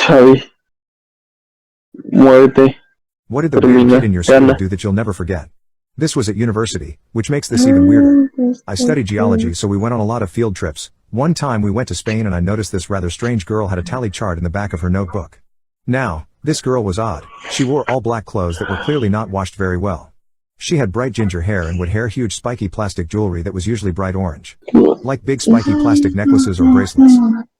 Xavi, muévete, What did the weird termina, kid in your school gana. do that you'll never forget? This was at university, which makes this even weirder. I studied geology, so we went on a lot of field trips. One time we went to Spain and I noticed this rather strange girl had a tally chart in the back of her notebook. Now, this girl was odd. She wore all black clothes that were clearly not washed very well. She had bright ginger hair and would wear huge spiky plastic jewelry that was usually bright orange. Like big spiky plastic necklaces or bracelets.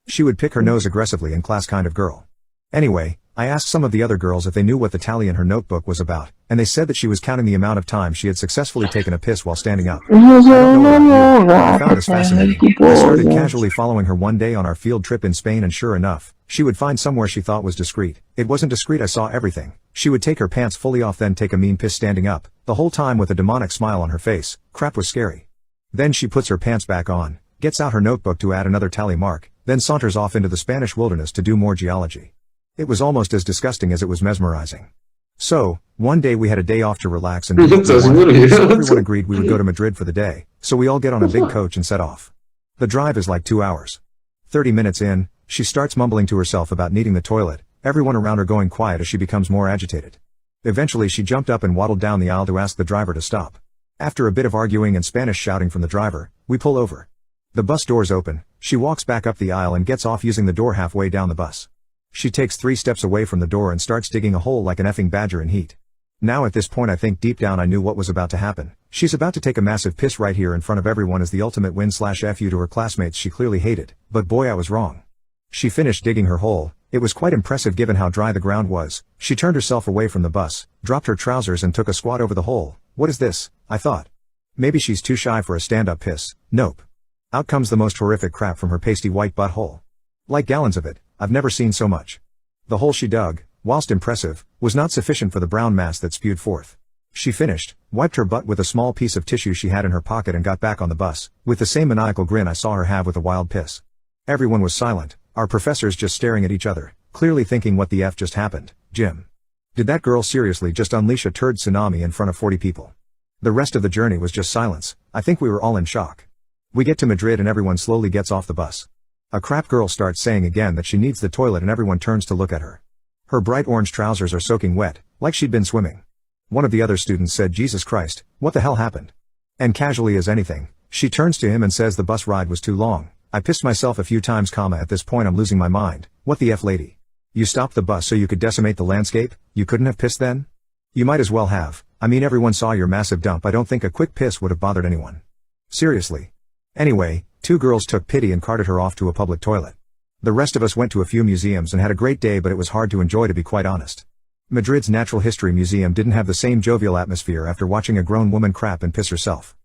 She would pick her nose aggressively in class, kind of girl. Anyway, I asked some of the other girls if they knew what the tally in her notebook was about, and they said that she was counting the amount of time she had successfully taken a piss while standing up. I don't know about you, but I found this fascinating. I started casually following her one day on our field trip in Spain, and sure enough, she would find somewhere she thought was discreet. It wasn't discreet, I saw everything. She would take her pants fully off, then take a mean piss standing up, the whole time with a demonic smile on her face. Crap was scary. Then she puts her pants back on, gets out her notebook to add another tally mark, then saunters off into the Spanish wilderness to do more geology. It was almost as disgusting as it was mesmerizing. So, one day we had a day off to relax and do what we wanted, so everyone agreed we would go to Madrid for the day, so we all get on a big coach and set off. The drive is like 2 hours. 30 minutes in, she starts mumbling to herself about needing the toilet, everyone around her going quiet as she becomes more agitated. Eventually she jumped up and waddled down the aisle to ask the driver to stop. After a bit of arguing and Spanish shouting from the driver, we pull over. The bus doors open, she walks back up the aisle and gets off using the door halfway down the bus. She takes 3 steps away from the door and starts digging a hole like an effing badger in heat. Now at this point I think deep down I knew what was about to happen. She's about to take a massive piss right here in front of everyone as the ultimate win/fu to her classmates she clearly hated, but boy I was wrong. She finished digging her hole. It was quite impressive given how dry the ground was. She turned herself away from the bus, dropped her trousers and took a squat over the hole. What is this? I thought. Maybe she's too shy for a stand-up piss. Nope. Out comes the most horrific crap from her pasty white butthole. Like gallons of it. I've never seen so much. The hole she dug, whilst impressive, was not sufficient for the brown mass that spewed forth. She finished, wiped her butt with a small piece of tissue she had in her pocket and got back on the bus, with the same maniacal grin I saw her have with a wild piss. Everyone was silent, our professors just staring at each other, clearly thinking what the F just happened. Jim. Did that girl seriously just unleash a turd tsunami in front of 40 people? The rest of the journey was just silence. I think we were all in shock. We get to Madrid and everyone slowly gets off the bus. A crap girl starts saying again that she needs the toilet and everyone turns to look at her. Her bright orange trousers are soaking wet, like she'd been swimming. One of the other students said, Jesus Christ, what the hell happened? And casually as anything, she turns to him and says the bus ride was too long. I pissed myself a few times, at this point I'm losing my mind. What the F, lady? You stopped the bus so you could decimate the landscape? You couldn't have pissed then? You might as well have. I mean everyone saw your massive dump. I don't think a quick piss would have bothered anyone. Seriously. Anyway, 2 girls took pity and carted her off to a public toilet. The rest of us went to a few museums and had a great day, but it was hard to enjoy, to be quite honest. Madrid's Natural History Museum didn't have the same jovial atmosphere after watching a grown woman crap and piss herself.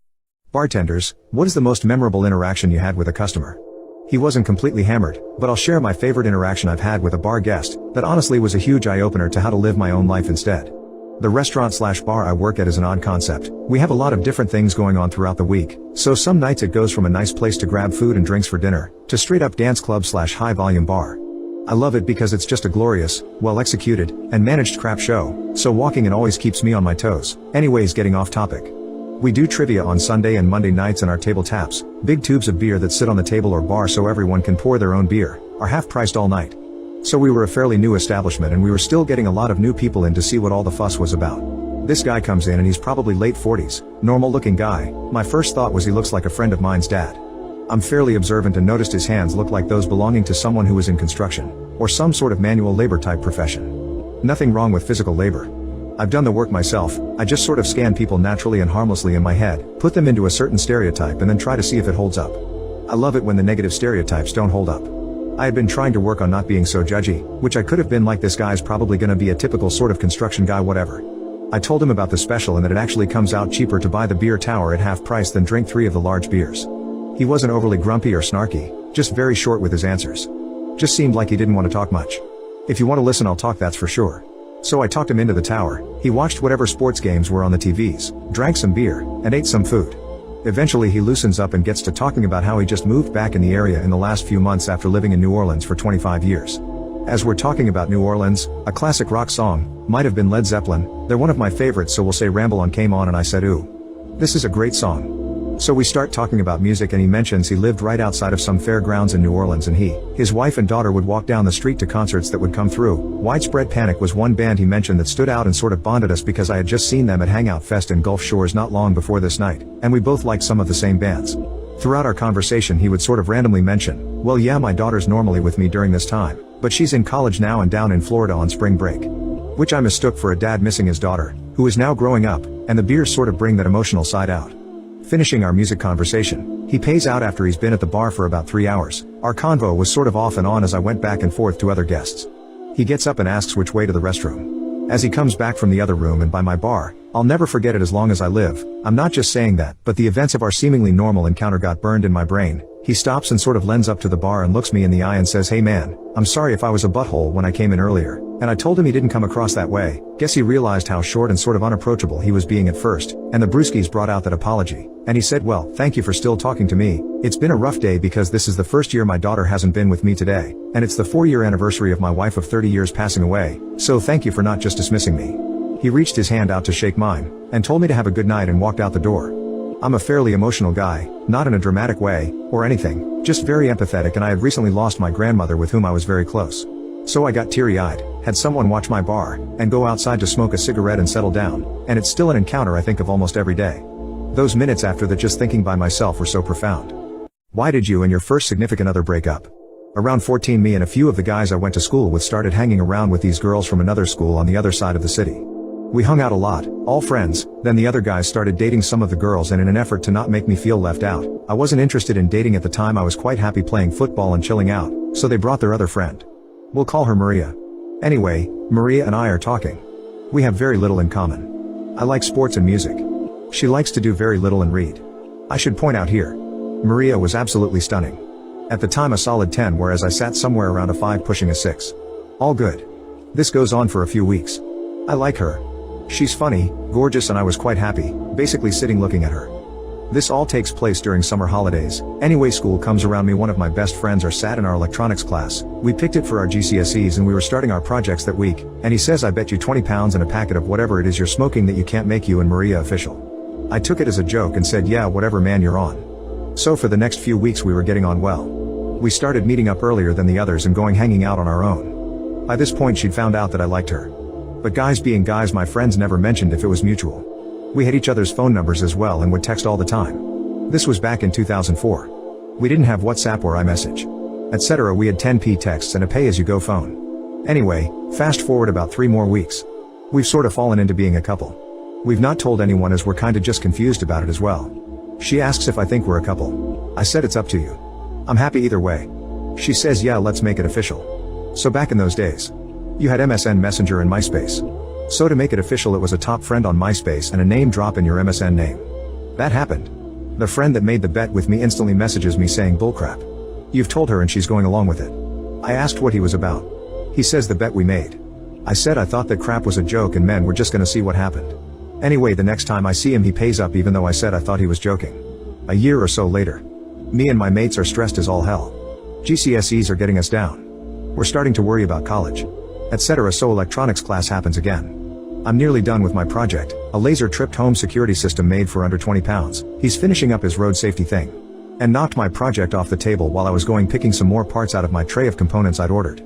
Bartenders, what is the most memorable interaction you had with a customer? He wasn't completely hammered, but I'll share my favorite interaction I've had with a bar guest that honestly was a huge eye-opener to how to live my own life instead. The restaurant/bar I work at is an odd concept. We have a lot of different things going on throughout the week, so some nights it goes from a nice place to grab food and drinks for dinner, to straight up dance club/high volume bar. I love it because it's just a glorious, well executed, and managed crap show, so walking it always keeps me on my toes. Anyways, getting off topic. We do trivia on Sunday and Monday nights, and our table taps, big tubes of beer that sit on the table or bar so everyone can pour their own beer, are half priced all night. So we were a fairly new establishment and we were still getting a lot of new people in to see what all the fuss was about. This guy comes in and he's probably late 40s, normal looking guy. My first thought was he looks like a friend of mine's dad. I'm fairly observant and noticed his hands look like those belonging to someone who was in construction, or some sort of manual labor type profession. Nothing wrong with physical labor. I've done the work myself. I just sort of scan people naturally and harmlessly in my head, put them into a certain stereotype and then try to see if it holds up. I love it when the negative stereotypes don't hold up. I had been trying to work on not being so judgy, which I could have been, like this guy's probably gonna be a typical sort of construction guy, whatever. I told him about the special and that it actually comes out cheaper to buy the beer tower at half price than drink 3 of the large beers. He wasn't overly grumpy or snarky, just very short with his answers. Just seemed like he didn't want to talk much. If you want to listen, I'll talk, that's for sure. So I talked him into the tower. He watched whatever sports games were on the TVs, drank some beer, and ate some food. Eventually he loosens up and gets to talking about how he just moved back in the area in the last few months after living in New Orleans for 25 years. As we're talking about New Orleans, a classic rock song, might have been Led Zeppelin, they're one of my favorites, so we'll say Ramble On came on and I said, ooh. This is a great song. So we start talking about music and he mentions he lived right outside of some fairgrounds in New Orleans and his wife and daughter would walk down the street to concerts that would come through. Widespread Panic was one band he mentioned that stood out and sort of bonded us because I had just seen them at Hangout Fest in Gulf Shores not long before this night, and we both liked some of the same bands. Throughout our conversation he would sort of randomly mention, well yeah, my daughter's normally with me during this time, but she's in college now and down in Florida on spring break. Which I mistook for a dad missing his daughter, who is now growing up, and the beers sort of bring that emotional side out. Finishing our music conversation, he pays out after he's been at the bar for about 3 hours. Our convo was sort of off and on as I went back and forth to other guests. He gets up and asks which way to the restroom. As he comes back from the other room and by my bar, I'll never forget it as long as I live. I'm not just saying that, but the events of our seemingly normal encounter got burned in my brain. He stops and sort of lends up to the bar and looks me in the eye and says, hey man, I'm sorry if I was a butthole when I came in earlier. And I told him he didn't come across that way. Guess he realized how short and sort of unapproachable he was being at first, and the brewskis brought out that apology. And he said, well, thank you for still talking to me. It's been a rough day because this is the first year my daughter hasn't been with me today, and it's the 4-year anniversary of my wife of 30 years passing away, so thank you for not just dismissing me. He reached his hand out to shake mine, and told me to have a good night and walked out the door. I'm a fairly emotional guy, not in a dramatic way, or anything, just very empathetic, and I had recently lost my grandmother with whom I was very close. So I got teary-eyed, had someone watch my bar, and go outside to smoke a cigarette and settle down, and it's still an encounter I think of almost every day. Those minutes after that just thinking by myself were so profound. Why did you and your first significant other break up? Around 14 me and a few of the guys I went to school with started hanging around with these girls from another school on the other side of the city. We hung out a lot, all friends, then the other guys started dating some of the girls, and in an effort to not make me feel left out, I wasn't interested in dating at the time. I was quite happy playing football and chilling out, so they brought their other friend. We'll call her Maria. Anyway, Maria and I are talking. We have very little in common. I like sports and music. She likes to do very little and read. I should point out here, Maria was absolutely stunning. At the time a solid 10, whereas I sat somewhere around a 5 pushing a 6. All good. This goes on for a few weeks. I like her. She's funny, gorgeous, and I was quite happy, basically sitting looking at her. This all takes place during summer holidays. Anyway, school comes around. Me, one of my best friends are sat in our electronics class. We picked it for our GCSEs and we were starting our projects that week, and he says, I bet you 20 pounds and a packet of whatever it is you're smoking that you can't make you and Maria official. I took it as a joke and said, yeah, whatever man, you're on. So for the next few weeks we were getting on well. We started meeting up earlier than the others and going hanging out on our own. By this point she'd found out that I liked her. But guys being guys, my friends never mentioned if it was mutual. We had each other's phone numbers as well and would text all the time. This was back in 2004. We didn't have WhatsApp or iMessage, etc. We had 10p texts and a pay-as-you-go phone. Anyway, fast forward about 3 more weeks. We've sort of fallen into being a couple. We've not told anyone as we're kinda just confused about it as well. She asks if I think we're a couple. I said it's up to you. I'm happy either way. She says yeah, let's make it official. So back in those days, you had MSN Messenger and MySpace. So to make it official it was a top friend on MySpace and a name drop in your MSN name. That happened. The friend that made the bet with me instantly messages me saying bullcrap. You've told her and she's going along with it. I asked what he was about. He says the bet we made. I said I thought that crap was a joke and men were just gonna see what happened. Anyway, the next time I see him he pays up even though I said I thought he was joking. A year or so later, me and my mates are stressed as all hell. GCSEs are getting us down. We're starting to worry about college, etc. So electronics class happens again. I'm nearly done with my project, a laser-tripped home security system made for under 20 pounds. He's finishing up his road safety thing. And knocked my project off the table while I was going picking some more parts out of my tray of components I'd ordered.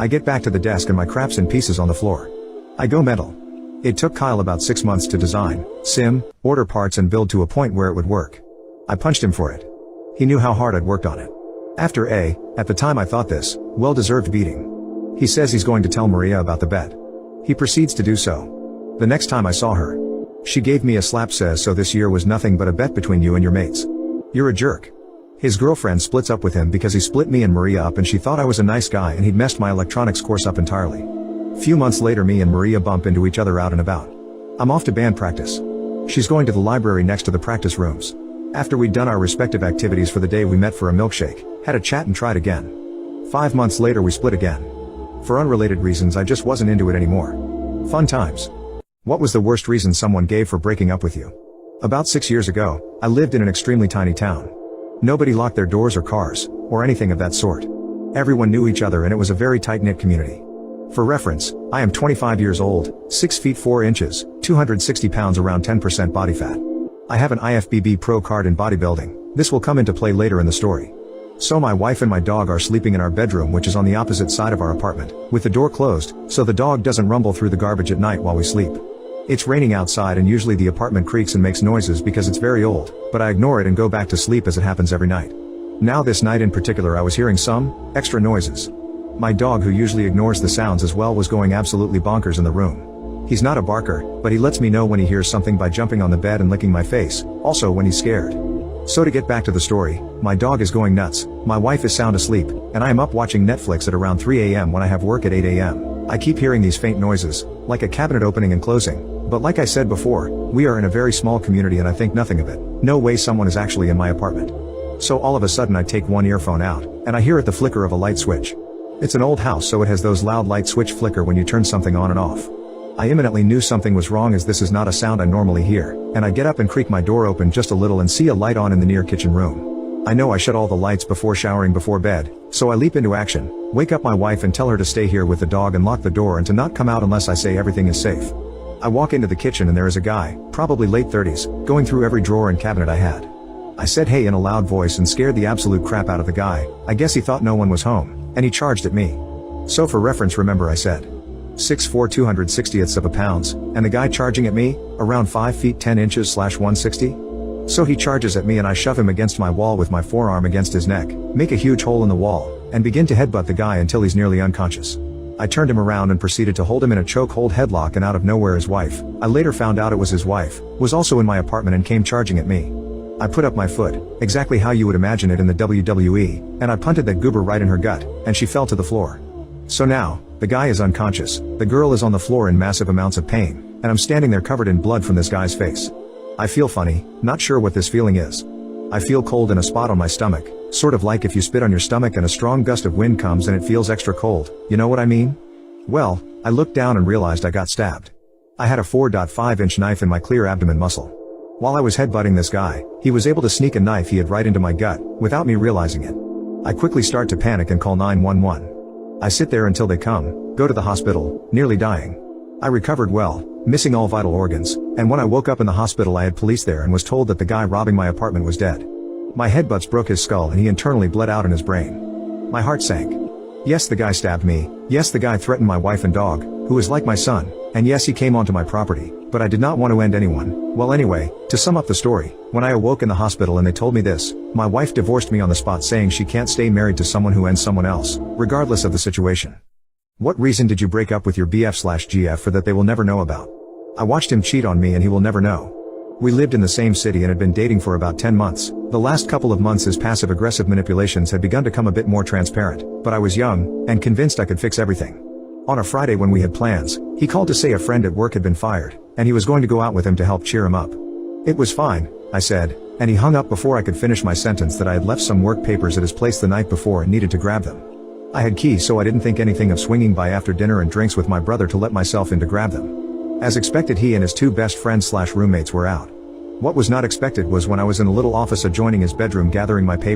I get back to the desk and my crap's in pieces on the floor. I go mental. It took Kyle about 6 months to design, sim, order parts and build to a point where it would work. I punched him for it. He knew how hard I'd worked on it. After at the time I thought this, well-deserved beating. He says he's going to tell Maria about the bet. He proceeds to do so. The next time I saw her, she gave me a slap, says so this year was nothing but a bet between you and your mates. You're a jerk. His girlfriend splits up with him because he split me and Maria up and she thought I was a nice guy and he'd messed my electronics course up entirely. Few months later me and Maria bump into each other out and about. I'm off to band practice. She's going to the library next to the practice rooms. After we'd done our respective activities for the day we met for a milkshake, had a chat and tried again. 5 months later we split again. For unrelated reasons, I just wasn't into it anymore. Fun times. What was the worst reason someone gave for breaking up with you? About 6 years ago, I lived in an extremely tiny town. Nobody locked their doors or cars, or anything of that sort. Everyone knew each other and it was a very tight-knit community. For reference, I am 25 years old, 6 feet 4 inches, 260 pounds, around 10% body fat. I have an IFBB Pro card in bodybuilding. This will come into play later in the story. So my wife and my dog are sleeping in our bedroom, which is on the opposite side of our apartment, with the door closed, so the dog doesn't rumble through the garbage at night while we sleep. It's raining outside and usually the apartment creaks and makes noises because it's very old, but I ignore it and go back to sleep as it happens every night. Now this night in particular I was hearing some extra noises. My dog, who usually ignores the sounds as well, was going absolutely bonkers in the room. He's not a barker, but he lets me know when he hears something by jumping on the bed and licking my face, also when he's scared. So to get back to the story, my dog is going nuts, my wife is sound asleep, and I am up watching Netflix at around 3 a.m. when I have work at 8 a.m. I keep hearing these faint noises, like a cabinet opening and closing, but like I said before, we are in a very small community and I think nothing of it. No way someone is actually in my apartment. So all of a sudden I take one earphone out, and I hear the flicker of a light switch. It's an old house, so it has those loud light switch flicker when you turn something on and off. I imminently knew something was wrong, as this is not a sound I normally hear, and I get up and creak my door open just a little and see a light on in the near kitchen room. I know I shut all the lights before showering before bed, so I leap into action, wake up my wife and tell her to stay here with the dog and lock the door and to not come out unless I say everything is safe. I walk into the kitchen and there is a guy, probably late 30s, going through every drawer and cabinet I had. I said hey in a loud voice and scared the absolute crap out of the guy. I guess he thought no one was home, and he charged at me. So for reference, remember I said 6'4" 260ths of a pounds, and the guy charging at me, around 5 feet 10 inches / 160? So he charges at me and I shove him against my wall with my forearm against his neck, make a huge hole in the wall, and begin to headbutt the guy until he's nearly unconscious. I turned him around and proceeded to hold him in a chokehold headlock, and out of nowhere his wife, I later found out it was his wife, was also in my apartment and came charging at me. I put up my foot, exactly how you would imagine it in the WWE, and I punted that goober right in her gut, and she fell to the floor. So now, the guy is unconscious, the girl is on the floor in massive amounts of pain, and I'm standing there covered in blood from this guy's face. I feel funny, not sure what this feeling is. I feel cold in a spot on my stomach, sort of like if you spit on your stomach and a strong gust of wind comes and it feels extra cold, you know what I mean? Well, I looked down and realized I got stabbed. I had a 4.5-inch knife in my clear abdomen muscle. While I was headbutting this guy, he was able to sneak a knife he had right into my gut, without me realizing it. I quickly start to panic and call 911. I sit there until they come, go to the hospital, nearly dying. I recovered well, missing all vital organs, and when I woke up in the hospital I had police there and was told that the guy robbing my apartment was dead. My headbutts broke his skull and he internally bled out in his brain. My heart sank. Yes, the guy stabbed me, yes, the guy threatened my wife and dog, who is like my son, and yes, he came onto my property, but I did not want to end anyone. Well anyway, to sum up the story, when I awoke in the hospital and they told me this, my wife divorced me on the spot, saying she can't stay married to someone who ends someone else, regardless of the situation. What reason did you break up with your BF/GF for that they will never know about? I watched him cheat on me and he will never know. We lived in the same city and had been dating for about 10 months. The last couple of months his passive-aggressive manipulations had begun to come a bit more transparent, but I was young, and convinced I could fix everything. On a Friday when we had plans, he called to say a friend at work had been fired, and he was going to go out with him to help cheer him up. It was fine, I said, and he hung up before I could finish my sentence that I had left some work papers at his place the night before and needed to grab them. I had keys, so I didn't think anything of swinging by after dinner and drinks with my brother to let myself in to grab them. As expected, he and his two best friends/roommates were out. What was not expected was when I was in a little office adjoining his bedroom gathering my papers.